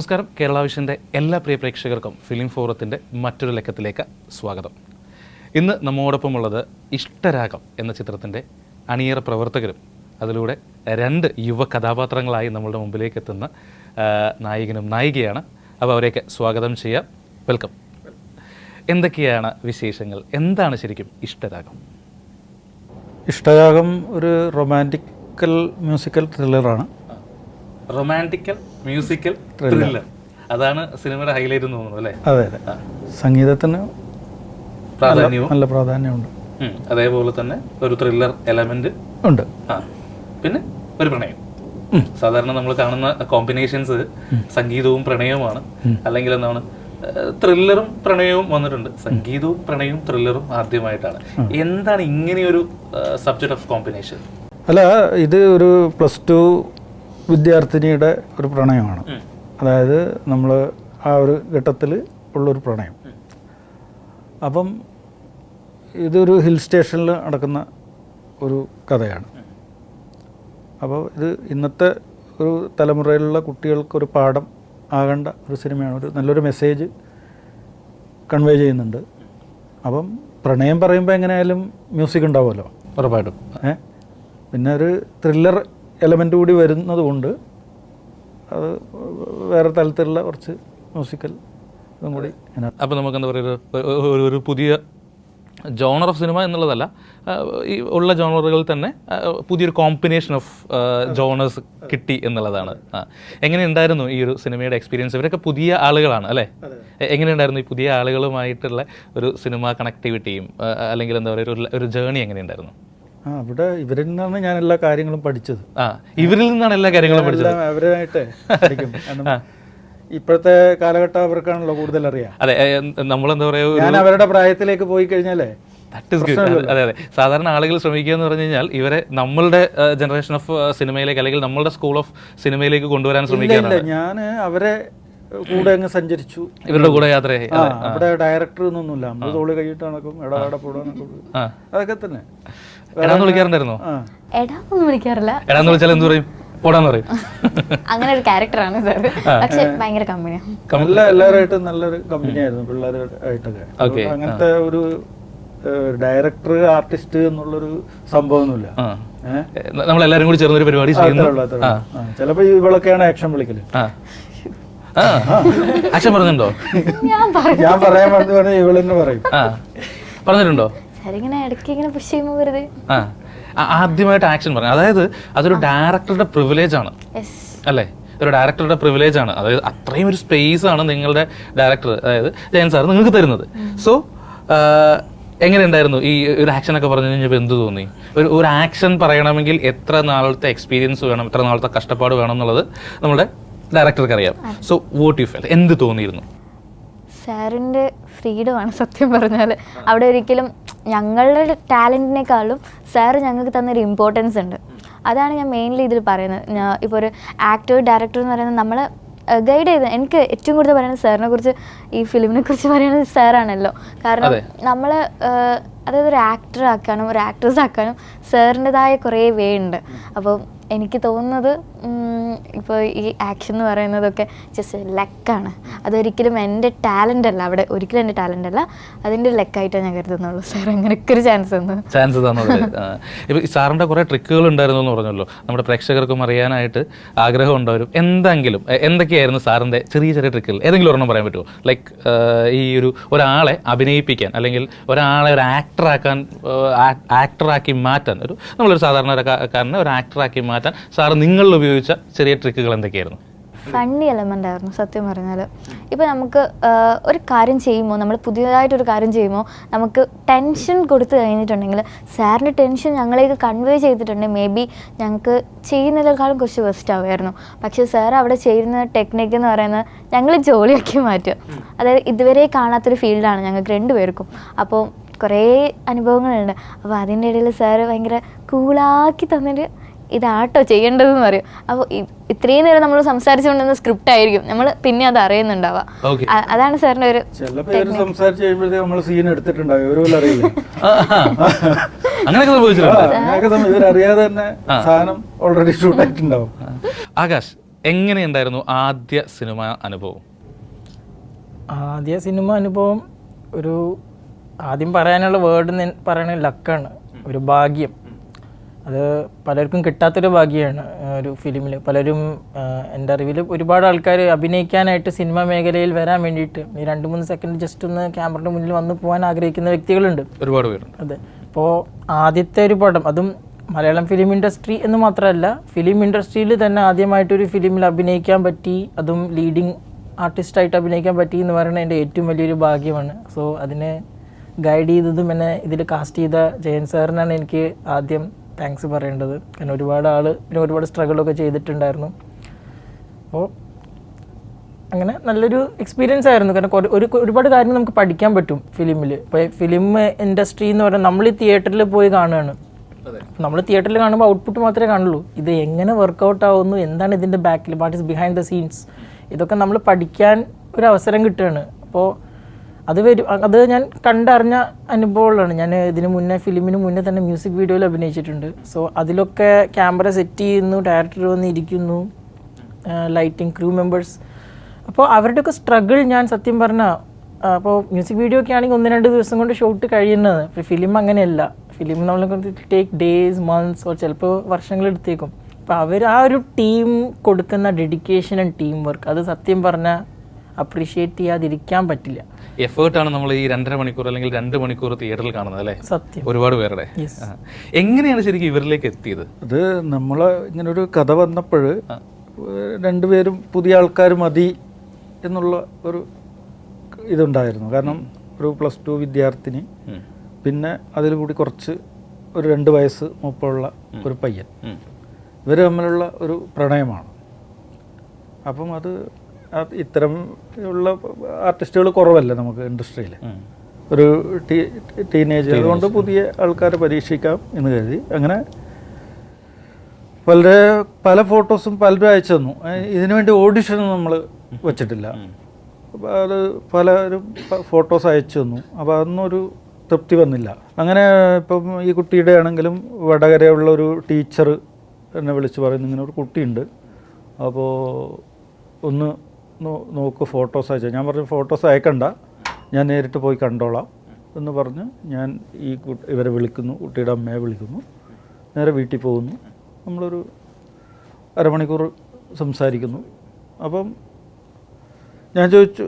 നമസ്കാരം. കേരള വിഷൻ്റെ എല്ലാ പ്രിയ പ്രേക്ഷകർക്കും ഫിലിം ഫോറത്തിൻ്റെ മറ്റൊരു ലക്കത്തിലേക്ക് സ്വാഗതം. ഇന്ന് നമ്മോടൊപ്പമുള്ളത് ഇഷ്ടരാഗം എന്ന ചിത്രത്തിൻ്റെ അണിയറ പ്രവർത്തകരും അതിലൂടെ രണ്ട് യുവ കഥാപാത്രങ്ങളായി നമ്മളുടെ മുമ്പിലേക്ക് എത്തുന്ന നായകനും നായികയാണ്. അപ്പോൾ അവരെയൊക്കെ സ്വാഗതം ചെയ്യാം. വെൽക്കം. എന്തൊക്കെയാണ് വിശേഷങ്ങൾ? എന്താണ് ശരിക്കും ഇഷ്ടരാഗം? ഇഷ്ടരാഗം ഒരു റൊമാൻറ്റിക്കൽ മ്യൂസിക്കൽ ത്രില്ലറാണ്. റൊമാൻറ്റിക്കൽ മ്യൂസിക്കൽ ത്രില്ലർ, അതാണ് സിനിമയുടെ ഹൈലൈറ്റ് എന്ന് തോന്നുന്നു അല്ലേ? അതെ അതെ. സംഗീതത്തിന് നല്ല പ്രാധാന്യമുണ്ട്. അതേപോലെ തന്നെ ഒരു ത്രില്ലർ എലമെന്റ് ഉണ്ട്. പിന്നെ ഒരു പ്രണയം. സാധാരണ നമ്മൾ കാണുന്ന കോമ്പിനേഷൻസ് സംഗീതവും പ്രണയവുമാണ്. അല്ലെങ്കിൽ എന്താണ്, ത്രില്ലറും പ്രണയവും വന്നിട്ടുണ്ട്. സംഗീതവും പ്രണയവും ത്രില്ലറും ആദ്യമായിട്ടാണ്. എന്താണ് ഇങ്ങനെയൊരു സബ്ജക്ട് ഓഫ് കോമ്പിനേഷൻ? അല്ല, ഇത് ഒരു +2 വിദ്യാർത്ഥിനിയുടെ ഒരു പ്രണയമാണ്. അതായത് നമ്മൾ ആ ഒരു ഘട്ടത്തിൽ ഉള്ളൊരു പ്രണയം. അപ്പം ഇതൊരു ഹിൽ സ്റ്റേഷനിൽ നടക്കുന്ന ഒരു കഥയാണ്. അപ്പോൾ ഇത് ഇന്നത്തെ ഒരു തലമുറയിലുള്ള കുട്ടികൾക്കൊരു പാഠം ആകേണ്ട ഒരു സിനിമയാണ്. ഒരു നല്ലൊരു മെസ്സേജ് കൺവേ ചെയ്യുന്നുണ്ട്. അപ്പം പ്രണയം പറയുമ്പോൾ എങ്ങനെയായാലും മ്യൂസിക് ഉണ്ടാവുമല്ലോ, ഉറപ്പായിട്ടും. പിന്നെ ഒരു ത്രില്ലർ എലമെൻ്റ് കൂടി വരുന്നത് കൊണ്ട് അത് വേറെ തലത്തിലുള്ള കുറച്ച് മ്യൂസിക്കൽ ഇതും കൂടി. അപ്പോൾ നമുക്ക് എന്താ പറയുക, ഒരു പുതിയ ജോണർ ഓഫ് സിനിമ എന്നുള്ളതല്ല, ഈ ഉള്ള ജോണറുകളിൽ തന്നെ പുതിയൊരു കോമ്പിനേഷൻ ഓഫ് ജോണേഴ്സ് കിട്ടി എന്നുള്ളതാണ്. എങ്ങനെയുണ്ടായിരുന്നു ഈ ഒരു സിനിമയുടെ എക്സ്പീരിയൻസ്? ഇവരൊക്കെ പുതിയ ആളുകളാണ് അല്ലേ? എങ്ങനെയുണ്ടായിരുന്നു ഈ പുതിയ ആളുകളുമായിട്ടുള്ള ഒരു സിനിമ കണക്ടിവിറ്റിയും അല്ലെങ്കിൽ എന്താ പറയുക ഒരു ജേർണി എങ്ങനെയുണ്ടായിരുന്നു? അവിടെ ഇവരിൽ നിന്നാണ് ഞാൻ എല്ലാ കാര്യങ്ങളും പഠിച്ചത്. ഇവരിൽ നിന്നാണ് എല്ലാ കാര്യങ്ങളും പഠിച്ചത്. അവരായിട്ട് പഠിക്കും. ഇപ്പോഴത്തെ കാലഘട്ടം അവർക്കാണല്ലോ കൂടുതൽ അറിയാം. അതെ, നമ്മളെന്താ പറയുക, ഞാൻ അവരുടെ പ്രായത്തിലേക്ക് പോയി കഴിഞ്ഞാലേ അതെ അതെ. സാധാരണ ആളുകൾ ശ്രമിക്കുക എന്ന് പറഞ്ഞു കഴിഞ്ഞാൽ ഇവരെ നമ്മളുടെ ജനറേഷൻ ഓഫ് സിനിമയിലേക്ക് അല്ലെങ്കിൽ നമ്മളുടെ സ്കൂൾ ഓഫ് സിനിമയിലേക്ക് കൊണ്ടുവരാൻ ശ്രമിക്കാറുണ്ട്. ഞാൻ അവരെ കൂടെ അങ്ങ് സഞ്ചരിച്ചു, ഇവരുടെ കൂടെ യാത്ര. അവിടെ ഡയറക്ടർ എന്നൊന്നുമില്ല, നമ്മൾ തോളി കഴിയിട്ട് നടക്കും, എടാടെ പോടാനൊക്കെ, അതൊക്കെ തന്നെ. എടാന്ന് വിളിക്കാറുണ്ടായിരുന്നോ? എടാന്ന് വിളിക്കാറില്ല. എടാന്ന് വിളിച്ചാൽ എന്ത് പറയും? പോടാന്ന് പറയും. അങ്ങനെ ഒരു ക്യാരക്ടറാണ് സാർ. പക്ഷെ ഭയങ്കര കമ്പനിയാണ്. എല്ലാവരുമായിട്ടും നല്ലൊരു കമ്പനിയായിരുന്നു, പിള്ളേരായിട്ടൊക്കെ. അങ്ങനത്തെ ഒരു ഡയറക്ടർ ആർട്ടിസ്റ്റ് എന്നുള്ളൊരു സംഭവമൊന്നുമില്ല. നമ്മളെല്ലാരും കൂടി ചേർന്നൊരു പരിപാടി ചിലപ്പോ ഇവളൊക്കെയാണ് ആക്ഷൻ വിളിക്കല്. ആക്ഷൻ പറഞ്ഞിട്ടുണ്ടോ? ഞാൻ പറയാൻ പറഞ്ഞു ഇവളെന്നെ പറയും. പറഞ്ഞിട്ടുണ്ടോ? ആദ്യമായിട്ട് ആക്ഷൻ പറഞ്ഞു, അതായത് അതൊരു ഡയറക്ടറുടെ പ്രിവിലേജ് ആണ് അല്ലേ? ഒരു ഡയറക്ടറുടെ പ്രിവിലേജ് ആണ്. അതായത് അത്രയും ഒരു സ്പേസ് ആണ് നിങ്ങളുടെ ഡയറക്ടർ, അതായത് ജയൻ സാർ നിങ്ങൾക്ക് തരുന്നത്. സോ എങ്ങനെയുണ്ടായിരുന്നു ഈ ഒരു ആക്ഷൻ ഒക്കെ പറഞ്ഞു കഴിഞ്ഞപ്പോൾ? എന്ത് തോന്നി? ഒരു ആക്ഷൻ പറയണമെങ്കിൽ എത്ര നാളത്തെ എക്സ്പീരിയൻസ് വേണം, എത്ര നാളത്തെ കഷ്ടപ്പാട് വേണം എന്നുള്ളത് നമ്മുടെ ഡയറക്ടർക്ക് അറിയാം. So what you felt? എന്ത് തോന്നിയിരുന്നു? സാറിൻ്റെ ഫ്രീഡമാണ് സത്യം പറഞ്ഞാൽ. അവിടെ ഒരിക്കലും ഞങ്ങളുടെ ടാലൻറ്റിനേക്കാളും സാറ് ഞങ്ങൾക്ക് തന്നൊരു ഇമ്പോർട്ടൻസ് ഉണ്ട്. അതാണ് ഞാൻ മെയിൻലി ഇതിൽ പറയുന്നത്. ഇപ്പോൾ ഒരു ആക്ടർ ഡയറക്ടർ എന്ന് പറയുന്നത് നമ്മളെ ഗൈഡ് ചെയ്ത്, എനിക്ക് ഏറ്റവും കൂടുതൽ പറയുന്നത് സാറിനെ കുറിച്ച്, ഈ ഫിലിമിനെ കുറിച്ച് പറയുന്നത് സാറാണല്ലോ. കാരണം നമ്മൾ അതായത് ഒരു ആക്ടർ ആക്കാനും ഒരു ആക്ട്രസ് ആക്കാനും സാറിൻ്റെതായ കുറേ വേ ഉണ്ട്. അപ്പോൾ എനിക്ക് തോന്നുന്നത് ഇപ്പോൾ ഈ ആക്ഷൻ എന്ന് പറയുന്നതൊക്കെ ജസ്റ്റ് ലക്കാണ്. അതൊരിക്കലും എൻ്റെ ടാലൻ്റ് അല്ല, അവിടെ ഒരിക്കലും എൻ്റെ ടാലൻ്റ് അല്ല, അതിൻ്റെ ലക്കായിട്ടാണ് ഞാൻ കരുതുന്നുള്ളൂ. സാർ അങ്ങനെയൊക്കെ ഒരു ചാൻസ് തന്നത്. ഇപ്പോൾ സാറിൻ്റെ കുറേ ട്രിക്കുകൾ ഉണ്ടായിരുന്നു എന്ന് പറഞ്ഞല്ലോ, നമ്മുടെ പ്രേക്ഷകർക്കും അറിയാനായിട്ട് ആഗ്രഹം ഉണ്ടാവും. എന്തൊക്കെയായിരുന്നു സാറിൻ്റെ ചെറിയ ചെറിയ ട്രിക്കുകൾ? ഏതെങ്കിലും ഒരെണ്ണം പറയാൻ പറ്റുമോ? ലൈക്ക് ഈ ഒരാളെ അഭിനയിപ്പിക്കാൻ അല്ലെങ്കിൽ ഒരാളെ ഒരു ആക്ടറാക്കി മാറ്റാൻ, നമ്മളൊരു സാധാരണക്കാരനെ ഒരു ആക്ടറാക്കി മാറ്റാൻ സാറ് നിങ്ങളിൽ ഉപയോഗിച്ച ചെറിയ ട്രിക്കുകൾ എന്തൊക്കെയായിരുന്നു? ഫണ്ണി എലമെൻ്റ് ആയിരുന്നു സത്യം പറഞ്ഞാൽ. ഇപ്പോൾ നമുക്ക് ഒരു കാര്യം ചെയ്യുമ്പോൾ, നമ്മൾ പുതിയതായിട്ടൊരു കാര്യം ചെയ്യുമ്പോൾ നമുക്ക് ടെൻഷൻ കൊടുത്തു കഴിഞ്ഞിട്ടുണ്ടെങ്കിൽ, സാറിൻ്റെ ടെൻഷൻ ഞങ്ങളേക്ക് കൺവേ ചെയ്തിട്ടുണ്ടെങ്കിൽ മേ ബി ഞങ്ങൾക്ക് ചെയ്യുന്നതിനേക്കാളും കുറച്ച് ബെസ്റ്റ് ആവുമായിരുന്നു. പക്ഷേ സാർ അവിടെ ചെയ്യുന്ന ടെക്നിക്ക് എന്ന് പറയുന്നത് ഞങ്ങൾ ജോലിയാക്കി മാറ്റുക. അതായത് ഇതുവരെ കാണാത്തൊരു ഫീൽഡാണ് ഞങ്ങൾക്ക് രണ്ടുപേർക്കും. അപ്പോൾ കുറേ അനുഭവങ്ങളുണ്ട്. അപ്പോൾ അതിൻ്റെ ഇടയിൽ സാറ് ഭയങ്കര കൂളാക്കി തന്നിട്ട് ഇതാട്ടോ ചെയ്യേണ്ടതെന്ന് പറയും. അപ്പോൾ ഇത്രയും നേരം നമ്മൾ സംസാരിച്ചുകൊണ്ടിരുന്ന സ്ക്രിപ്റ്റ് ആയിരിക്കും, നമ്മൾ പിന്നെ അത് അറിയുന്നുണ്ടാവുക. അതാണ് സാറിന്റെ ഒരു ആകാശ്, എങ്ങനെയുണ്ടായിരുന്നു ആദ്യ സിനിമ അനുഭവം? ആദ്യ സിനിമ അനുഭവം ഒരു ആദ്യം പറയാനുള്ള വേർഡ് പറയണ ലക്കാണ്, ഒരു ഭാഗ്യം. അത് പലർക്കും കിട്ടാത്തൊരു ഭാഗ്യമാണ് ഒരു ഫിലിമിൽ. പലരും എൻ്റെ അറിവിൽ ഒരുപാട് ആൾക്കാർ അഭിനയിക്കാനായിട്ട് സിനിമാ മേഖലയിൽ വരാൻ വേണ്ടിയിട്ട് ഈ 2-3 സെക്കൻഡ് ജസ്റ്റ് ഒന്ന് ക്യാമറയുടെ മുന്നിൽ വന്ന് പോകാൻ ആഗ്രഹിക്കുന്ന വ്യക്തികളുണ്ട്, ഒരുപാട് പേരുണ്ട്. അതെ. അപ്പോൾ ആദ്യത്തെ ഒരു പടം, അതും മലയാളം ഫിലിം ഇൻഡസ്ട്രി എന്ന് മാത്രമല്ല, ഫിലിം ഇൻഡസ്ട്രിയിൽ തന്നെ ആദ്യമായിട്ടൊരു ഫിലിമിൽ അഭിനയിക്കാൻ പറ്റി, അതും ലീഡിങ് ആർട്ടിസ്റ്റായിട്ട് അഭിനയിക്കാൻ പറ്റി എന്ന് പറയുന്നത് എൻ്റെ ഏറ്റവും വലിയൊരു ഭാഗ്യമാണ്. സോ അതിനെ ഗൈഡ് ചെയ്തതും എന്നെ ഇതിൽ കാസ്റ്റ് ചെയ്ത ജയൻ സാറിനാണ് എനിക്ക് ആദ്യം താങ്ക്സ് പറയേണ്ടത്. കാരണം ഒരുപാട് സ്ട്രഗിളൊക്കെ ചെയ്തിട്ടുണ്ടായിരുന്നു. അപ്പോൾ അങ്ങനെ നല്ലൊരു എക്സ്പീരിയൻസ് ആയിരുന്നു. കാരണം ഒരുപാട് കാര്യങ്ങൾ നമുക്ക് പഠിക്കാൻ പറ്റും ഫിലിമിൽ. ഇപ്പോൾ ഫിലിം ഇൻഡസ്ട്രി എന്ന് പറയുന്നത് നമ്മൾ ഈ തിയേറ്ററിൽ പോയി കാണുകയാണ്. നമ്മൾ തിയേറ്ററിൽ കാണുമ്പോൾ ഔട്ട്പുട്ട് മാത്രമേ കാണുള്ളൂ. ഇത് എങ്ങനെ വർക്കൗട്ട് ആവുന്നു, എന്താണ് ഇതിൻ്റെ ബാക്കിൽ, what is behind the scenes, ഇതൊക്കെ നമ്മൾ പഠിക്കാൻ ഒരു അവസരം കിട്ടുകയാണ്. അപ്പോൾ അത് ഞാൻ കണ്ടറിഞ്ഞ അനുഭവങ്ങളാണ്. ഞാൻ ഫിലിമിന് മുന്നേ തന്നെ മ്യൂസിക് വീഡിയോയിൽ അഭിനയിച്ചിട്ടുണ്ട്. സോ അതിലൊക്കെ ക്യാമറ സെറ്റ് ചെയ്യുന്നു, ഡയറക്ടർ വന്ന് ഇരിക്കുന്നു, ലൈറ്റിംഗ്, ക്രൂ മെമ്പേഴ്സ്. അപ്പോൾ അവരുടെയൊക്കെ സ്ട്രഗിൾ ഞാൻ സത്യം പറഞ്ഞാൽ, അപ്പോൾ മ്യൂസിക് വീഡിയോ ഒക്കെ ആണെങ്കിൽ 1-2 ദിവസം കൊണ്ട് ഷൂട്ട് കഴിയുന്നത്. ഇപ്പോൾ ഫിലിം അങ്ങനെയല്ല. ഫിലിം നമ്മളെ കൊണ്ട് ടേക്ക് ഡേയ്സ്, മന്ത്സ്, ഓർ ചിലപ്പോൾ വർഷങ്ങളെടുത്തേക്കും. അപ്പോൾ അവർ ആ ഒരു ടീം കൊടുക്കുന്ന ഡെഡിക്കേഷൻ ആൻഡ് ടീം വർക്ക്, അത് സത്യം പറഞ്ഞാൽ അപ്രീഷിയേറ്റ് ചെയ്യാതിരിക്കാൻ പറ്റില്ല. എഫേർട്ടാണ് നമ്മൾ ഈ 2.5 മണിക്കൂർ അല്ലെങ്കിൽ 2 മണിക്കൂർ തിയേറ്ററിൽ കാണുന്നത് അല്ലേ? സത്യം. ഒരുപാട് പേരുടെ. എങ്ങനെയാണ് ശരിക്കും ഇവരിലേക്ക് എത്തിയത്? അത് നമ്മൾ ഇങ്ങനൊരു കഥ വന്നപ്പോൾ രണ്ടുപേരും പുതിയ ആൾക്കാർ മതി എന്നുള്ള ഒരു ഇതുണ്ടായിരുന്നു. കാരണം ഒരു +2 വിദ്യാർത്ഥിനി, പിന്നെ അതിൽ കൂടി കുറച്ച് ഒരു 2 വയസ്സ് മൂപ്പമുള്ള ഒരു പയ്യൻ, ഇവർ തമ്മിലുള്ള ഒരു പ്രണയമാണ്. അപ്പം അത് ഇത്തരം ഉള്ള ആർട്ടിസ്റ്റുകൾ കുറവല്ല നമുക്ക് ഇൻഡസ്ട്രിയിൽ. ഒരു ടീനേജ്, അതുകൊണ്ട് പുതിയ ആൾക്കാരെ പരീക്ഷിക്കാം എന്ന് കരുതി അങ്ങനെ പല ഫോട്ടോസും പലരും അയച്ചു തന്നു. ഇതിനു വേണ്ടി ഓഡിഷനൊന്നും നമ്മൾ വെച്ചിട്ടില്ല. അത് പലരും ഫോട്ടോസ് അയച്ചു തന്നു. അപ്പോൾ അതൊന്നും ഒരു തൃപ്തി വന്നില്ല. അങ്ങനെ ഇപ്പം ഈ കുട്ടിയുടെ ആണെങ്കിലും വടകരയുള്ള ഒരു ടീച്ചർ എന്നെ വിളിച്ച് പറയുന്നു, ഇങ്ങനെ ഒരു കുട്ടിയുണ്ട്, അപ്പോൾ ഒന്ന് നോക്ക് ഫോട്ടോസ് അയച്ചു. ഞാൻ പറഞ്ഞു ഫോട്ടോസ് അയക്കണ്ട, ഞാൻ നേരിട്ട് പോയി കണ്ടോളാം എന്ന് പറഞ്ഞ് ഞാൻ ഇവരെ വിളിക്കുന്നു, കുട്ടിയുടെ അമ്മയെ വിളിക്കുന്നു, നേരെ വീട്ടിൽ പോകുന്നു. നമ്മളൊരു അരമണിക്കൂർ സംസാരിക്കുന്നു. അപ്പം ഞാൻ ചോദിച്ചു,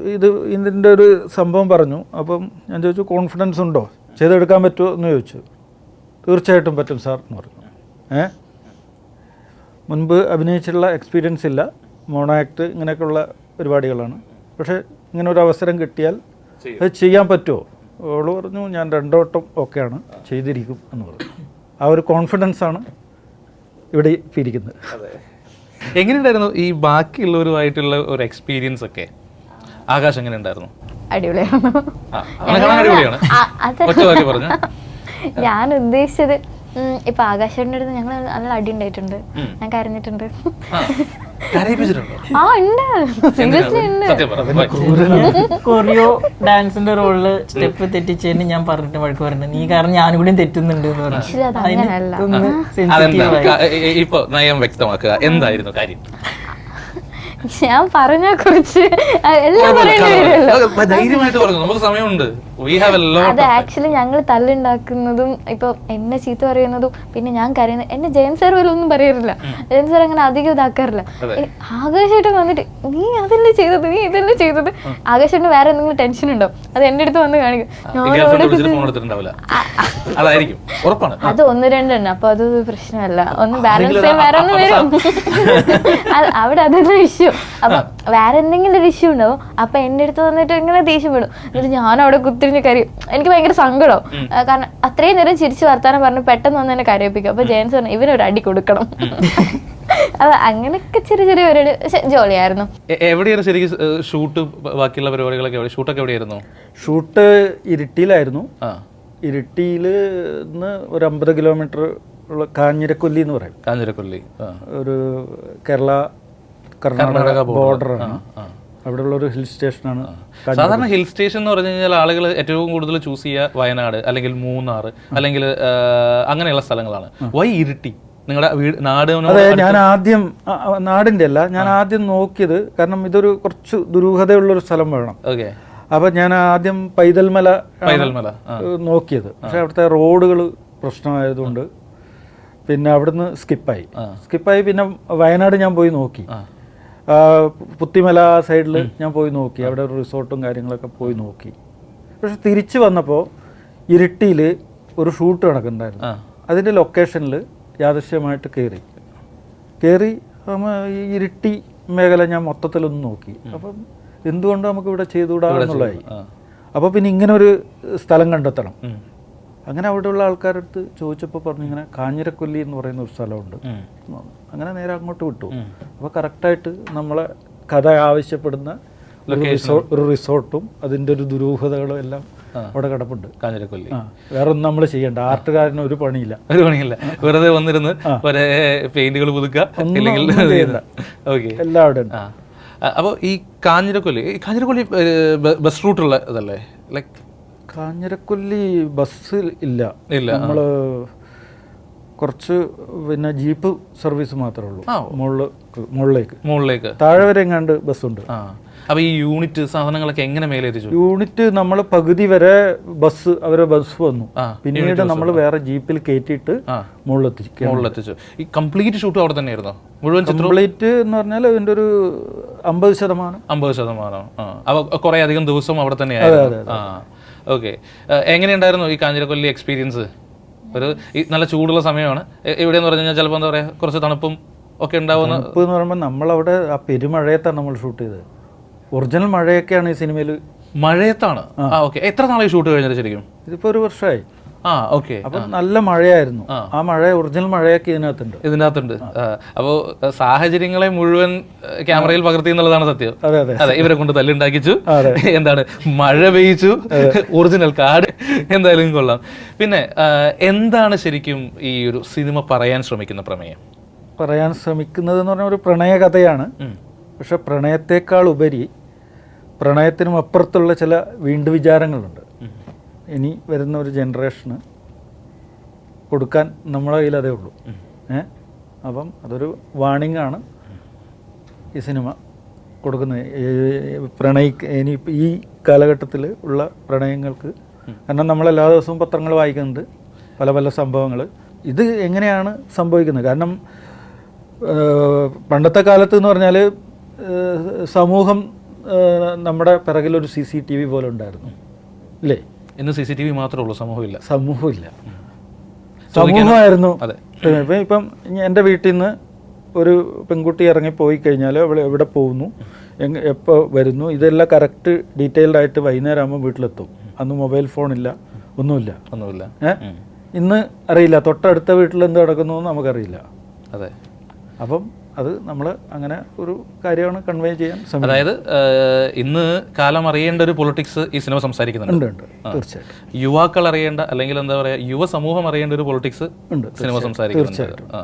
ഇതിൻ്റെ ഒരു സംഭവം പറഞ്ഞു. അപ്പം ഞാൻ ചോദിച്ചു, കോൺഫിഡൻസ് ഉണ്ടോ, ചെയ്തെടുക്കാൻ പറ്റുമോ എന്ന് ചോദിച്ചു. തീർച്ചയായിട്ടും പറ്റും സാർ എന്ന് പറഞ്ഞു. മുൻപ് അഭിനയിച്ചിട്ടുള്ള എക്സ്പീരിയൻസ് ഇല്ല, മോണോ ആക്ട് ഇങ്ങനെയൊക്കെയുള്ള പരിപാടികളാണ്, പക്ഷേ ഇങ്ങനെ ഒരു അവസരം കിട്ടിയാൽ അത് ചെയ്യാൻ പറ്റുമോ? അവൾ പറഞ്ഞു, ഞാൻ 2 വട്ടം ഓക്കെയാണ്, ചെയ്തിരിക്കും എന്ന് പറഞ്ഞു. ആ ഒരു കോൺഫിഡൻസാണ് ഇവിടെ ഇരിക്കുന്നത്. എങ്ങനെയുണ്ടായിരുന്നു ഈ ബാക്കിയുള്ളവരുമായിട്ടുള്ള ഒരു എക്സ്പീരിയൻസ് ഒക്കെ? ആകാശ് എങ്ങനെ ഉണ്ടായിരുന്നു? അടിപൊളിയായിരുന്നു. ഞാൻ ഉദ്ദേശിച്ചത് ഇപ്പൊ ആകാശേട്ടൻ്റെ അടുത്ത് ഞങ്ങൾ നല്ല അടി ഉണ്ടായിട്ടുണ്ട്, ഞാൻ കരഞ്ഞിട്ടുണ്ട്. ആ ഉണ്ട്, സീരിയസ്ലി ഉണ്ട്. കൊറിയോ ഡാൻസിന്റെ റോളില് സ്റ്റെപ്പ് തെറ്റിച്ചതിന് ഞാൻ പറഞ്ഞിട്ട് വഴക്ക് പറഞ്ഞു, നീ കാരണം ഞാനും കൂടി തെറ്റുന്നുണ്ട് എന്ന് പറഞ്ഞു. ഇപ്പൊ നയം വ്യക്തമാക്കുക, എന്തായിരുന്നു കാര്യം? ഞാൻ പറഞ്ഞ കുറിച്ച് എല്ലാം ധൈര്യമായിട്ട് പറഞ്ഞു, നമുക്ക് സമയമുണ്ട്. അത് ആക്ച്വലി ഞങ്ങൾ തല്ലുണ്ടാക്കുന്നതും ഇപ്പൊ എന്നെ ചീത്ത പറയുന്നതും പിന്നെ ഞാൻ കരയുന്നത്, എന്നെ ജയൻ സാർ പോലും ഒന്നും പറയാറില്ല. ജയൻ സാർ അങ്ങനെ അധികം ഇതാക്കാറില്ല. ആകാശേട്ടൻ വന്നിട്ട് നീ അതല്ലേ ചെയ്തത്, നീ ഇതല്ലേ ചെയ്തത്. ആകാശേട്ടന് വേറെ എന്തെങ്കിലും ടെൻഷൻ ഉണ്ടോ, അത് എന്റെ അടുത്ത് വന്ന് കാണിക്കും. അത് 1-2 എണ്ണം, അപ്പൊ അത് പ്രശ്നമല്ല. ഒന്ന് ബാലൻസ് ചെയ്യാൻ വേറെ ഒന്ന് വരും. അവിടെ അതൊന്നും ഇഷ്യൂ. അപ്പൊ വേറെ എന്തെങ്കിലും ഒരു ഇഷ്യൂ ഉണ്ടാവും, അപ്പൊ എന്റെ അടുത്ത് വന്നിട്ട് ഇങ്ങനെ ദേഷ്യപ്പെടും. എന്നിട്ട് ഞാൻ അവിടെ കുത്തിരിഞ്ഞ് കരയും. എനിക്ക് ഭയങ്കര സങ്കടം, കാരണം അത്രയും നേരം ചിരിച്ച് വർത്താനം പറഞ്ഞ് പെട്ടെന്ന് വന്ന് എന്നെ കരയിപ്പിക്കും. അപ്പൊ ജയൻസ് പറഞ്ഞു, ഇവനൊരു അടി കൊടുക്കണം. അപ്പൊ അങ്ങനെയൊക്കെ ചെറിയ ചെറിയ പരിപാടി, പക്ഷെ ജോളിയായിരുന്നു. എവിടെയാണ് ശരിക്കും ഷൂട്ട്? ബാക്കിയുള്ള പരിപാടികളൊക്കെ ഷൂട്ടൊക്കെ എവിടെയായിരുന്നു? ഷൂട്ട് ഇരിട്ടിയിലായിരുന്നു. ഇരിട്ടിയിൽ നിന്ന് ഒരു 50 കിലോമീറ്റർ ഉള്ള കാഞ്ഞിരക്കൊല്ലി എന്ന് പറയും. കാഞ്ഞിരക്കൊല്ലി ഒരു കർണാടക ബോർഡറാണ്. അവിടെയുള്ള ഒരു ഹിൽ സ്റ്റേഷനാണ്. സാധാരണ ഹിൽ സ്റ്റേഷൻ എന്ന് പറഞ്ഞു കഴിഞ്ഞാൽ ആളുകൾ ഏറ്റവും കൂടുതൽ ചൂസ് ചെയ്യുക വയനാട് അല്ലെങ്കിൽ മൂന്നാർ അല്ലെങ്കിൽ അങ്ങനെയുള്ള സ്ഥലങ്ങളാണ്. വൈ ഇരിട്ടി? നിങ്ങളുടെ നാട് അതെ, ഞാൻ ആദ്യം നാടിൻ്റെ അല്ല, ഞാൻ ആദ്യം നോക്കിയത്, കാരണം ഇതൊരു കുറച്ച് ദുരൂഹതയുള്ളൊരു സ്ഥലം വേണം. ഓക്കെ. അപ്പം ഞാൻ ആദ്യം പൈതൽമല നോക്കിയത്. പക്ഷെ അവിടുത്തെ റോഡുകൾ പ്രശ്നമായതുകൊണ്ട് പിന്നെ അവിടുന്ന് സ്കിപ്പായി. പിന്നെ വയനാട് ഞാൻ പോയി നോക്കി, പുത്തിമല സൈഡിൽ ഞാൻ പോയി നോക്കി, അവിടെ ഒരു റിസോർട്ടും കാര്യങ്ങളൊക്കെ പോയി നോക്കി. പക്ഷെ തിരിച്ചു വന്നപ്പോൾ ഇരിട്ടിയിൽ ഒരു ഷൂട്ട് നടക്കുന്നുണ്ടായിരുന്നു. അതിൻ്റെ ലൊക്കേഷനിൽ യാദൃശ്യമായിട്ട് കയറി ഈ ഇരിട്ടി മേഖല ഞാൻ മൊത്തത്തിലൊന്ന് നോക്കി. അപ്പം എന്തുകൊണ്ട് നമുക്ക് ഇവിടെ ചെയ്തുകൂടാ എന്നുള്ളതായി. അപ്പോൾ പിന്നെ ഇങ്ങനെ ഒരു സ്ഥലം കണ്ടെത്തണം. അങ്ങനെ അവിടെയുള്ള ആൾക്കാരടുത്ത് ചോദിച്ചപ്പോൾ പറഞ്ഞു ഇങ്ങനെ കാഞ്ഞിരക്കൊല്ലി എന്ന് പറയുന്ന ഒരു സ്ഥലമുണ്ട്. അങ്ങനെ നേരെ അങ്ങോട്ട് വിട്ടു. അപ്പോൾ കറക്റ്റായിട്ട് നമ്മളെ കഥ ആവശ്യപ്പെടുന്ന ഒരു റിസോർട്ടും അതിൻ്റെ ഒരു ദുരൂഹതകളും എല്ലാം അവിടെ കിടപ്പുണ്ട്. കാഞ്ഞിരക്കൊല്ലി. വേറെ ഒന്നും നമ്മൾ ചെയ്യണ്ട, ആർട്ടുകാരന് ഒരു പണിയില്ല. വെറുതെ വന്നിരുന്ന് ഒരേ പെയിന്റുകൾ പുതുക്കുക. എല്ലാം അവിടെ ഉണ്ട്. അപ്പോൾ ഈ കാഞ്ഞിരക്കൊല്ലി ബസ് റൂട്ടുള്ള ഇതല്ലേ? ലൈക്ക് കാഞ്ഞിരക്കൊല്ലി ബസ് ഇല്ല, നമ്മള് കുറച്ച് പിന്നെ ജീപ്പ് സർവീസ് മാത്രമേ ഉള്ളൂ. മുകളിലേക്ക് താഴെ വരെ എങ്ങാണ്ട് ബസ്സുണ്ട്. അപ്പൊ ഈ യൂണിറ്റ് സാധനങ്ങളൊക്കെ എങ്ങനെ മേലെ എത്തിച്ചു? യൂണിറ്റ് നമ്മൾ പകുതി വരെ അവരെ ബസ് വന്നു, പിന്നീട് നമ്മൾ വേറെ ജീപ്പിൽ കയറ്റിയിട്ട് മുകളിലെത്തിച്ചു. ഈ കംപ്ലീറ്റ് ഷൂട്ട് അവിടെ തന്നെയായിരുന്നോ? മുഴുവൻ കംപ്ലീറ്റ് എന്ന് പറഞ്ഞാൽ അതിന്റെ ഒരു 50%. അപ്പൊ കുറെ അധികം ദിവസം അവിടെ തന്നെയായിരുന്നു. ഓക്കെ. എങ്ങനെയുണ്ടായിരുന്നു ഈ കാഞ്ഞിരക്കൊല്ലി എക്സ്പീരിയൻസ്? ഒരു നല്ല ചൂടുള്ള സമയമാണ് ഇവിടെ എന്ന് പറഞ്ഞു കഴിഞ്ഞാൽ, ചിലപ്പോൾ എന്താ പറയാ, കുറച്ച് തണുപ്പും ഒക്കെ ഉണ്ടാവുന്ന. തണുപ്പ് എന്ന് പറയുമ്പോൾ നമ്മളവിടെ ആ പെരുമഴയത്താണ് നമ്മൾ ഷൂട്ട് ചെയ്തത്. ഒറിജിനൽ മഴയൊക്കെയാണ് ഈ സിനിമയിൽ. മഴയത്താണ്? ഓക്കെ. എത്ര നാളെ ഷൂട്ട് കഴിഞ്ഞത് ശരിക്കും? ഇതിപ്പോ ഒരു വർഷമായി. ഓക്കെ. അപ്പൊ നല്ല മഴയായിരുന്നു. ആ ഒറിജിനൽ മഴയൊക്കെ ഇതിനകത്തുണ്ട്. അപ്പോൾ സാഹചര്യങ്ങളെ മുഴുവൻ ക്യാമറയിൽ പകർത്തി എന്നുള്ളതാണ് സത്യം. അതെ, ഇവരെ കൊണ്ട് തല്ലുണ്ടാക്കിച്ചു, എന്താണ് മഴ പെയ്ച്ചു, ഒറിജിനൽ കാട്. എന്തായാലും കൊള്ളാം. പിന്നെ എന്താണ് ശരിക്കും ഈ ഒരു സിനിമ പറയാൻ ശ്രമിക്കുന്ന പ്രമേയം? പറയാൻ ശ്രമിക്കുന്നത് എന്ന് പറഞ്ഞാൽ ഒരു പ്രണയ കഥയാണ്. പക്ഷെ പ്രണയത്തെക്കാൾ ഉപരി പ്രണയത്തിനും അപ്പുറത്തുള്ള ചില വീണ്ടുവിചാരങ്ങളുണ്ട്. ഇനി വരുന്ന ഒരു ജനറേഷന് കൊടുക്കാൻ നമ്മളെ കയ്യിൽ അതേ ഉള്ളൂ. അപ്പം അതൊരു വാണിംഗ് ആണ് ഈ സിനിമ കൊടുക്കുന്നത്. ഇനി ഈ കാലഘട്ടത്തിൽ ഉള്ള പ്രണയങ്ങൾക്ക്. കാരണം നമ്മളെല്ലാ ദിവസവും പത്രങ്ങൾ വായിക്കുന്നുണ്ട്, പല പല സംഭവങ്ങൾ. ഇത് എങ്ങനെയാണ് സംഭവിക്കുന്നത്? കാരണം പണ്ടത്തെ കാലത്ത് എന്ന് പറഞ്ഞാൽ സമൂഹം നമ്മുടെ പിറകിലൊരു CCTV പോലെ ഉണ്ടായിരുന്നു, അല്ലേ? ഇന്ന് CCTV മാത്രമേ ഉള്ളൂ, സമൂഹമില്ല. സമൂഹമായിരുന്നു. ഇപ്പം എൻ്റെ വീട്ടിൽ നിന്ന് ഒരു പെൺകുട്ടി ഇറങ്ങിപ്പോയി കഴിഞ്ഞാൽ അവൾ എവിടെ പോകുന്നു, എപ്പോൾ വരുന്നു, ഇതെല്ലാം കറക്റ്റ് ഡീറ്റെയിൽഡ് ആയിട്ട് വൈകുന്നേരം ആകുമ്പോൾ വീട്ടിലെത്തും. അന്ന് മൊബൈൽ ഫോണില്ല, ഒന്നുമില്ല. ഇന്ന് അറിയില്ല തൊട്ടടുത്ത വീട്ടിൽ എന്ത് നടക്കുന്നു എന്ന് നമുക്കറിയില്ല. അതെ. അപ്പം അത് നമ്മൾ അങ്ങനെ ഒരു കാര്യമാണ് കൺവേ ചെയ്യാൻ ശ്രമിക്കുന്നത്. അതായത് ഇന്ന് കാലം അറിയേണ്ട ഒരു പൊളിറ്റിക്സ് ഈ സിനിമ സംസാരിക്കുന്നുണ്ട്. തീർച്ചയായിട്ടും. യുവാക്കൾ അറിയേണ്ട, അല്ലെങ്കിൽ എന്താ പറയുക, യുവസമൂഹം അറിയേണ്ട ഒരു പൊളിറ്റിക്സ് സിനിമ സംസാരിക്കുന്നുണ്ട്.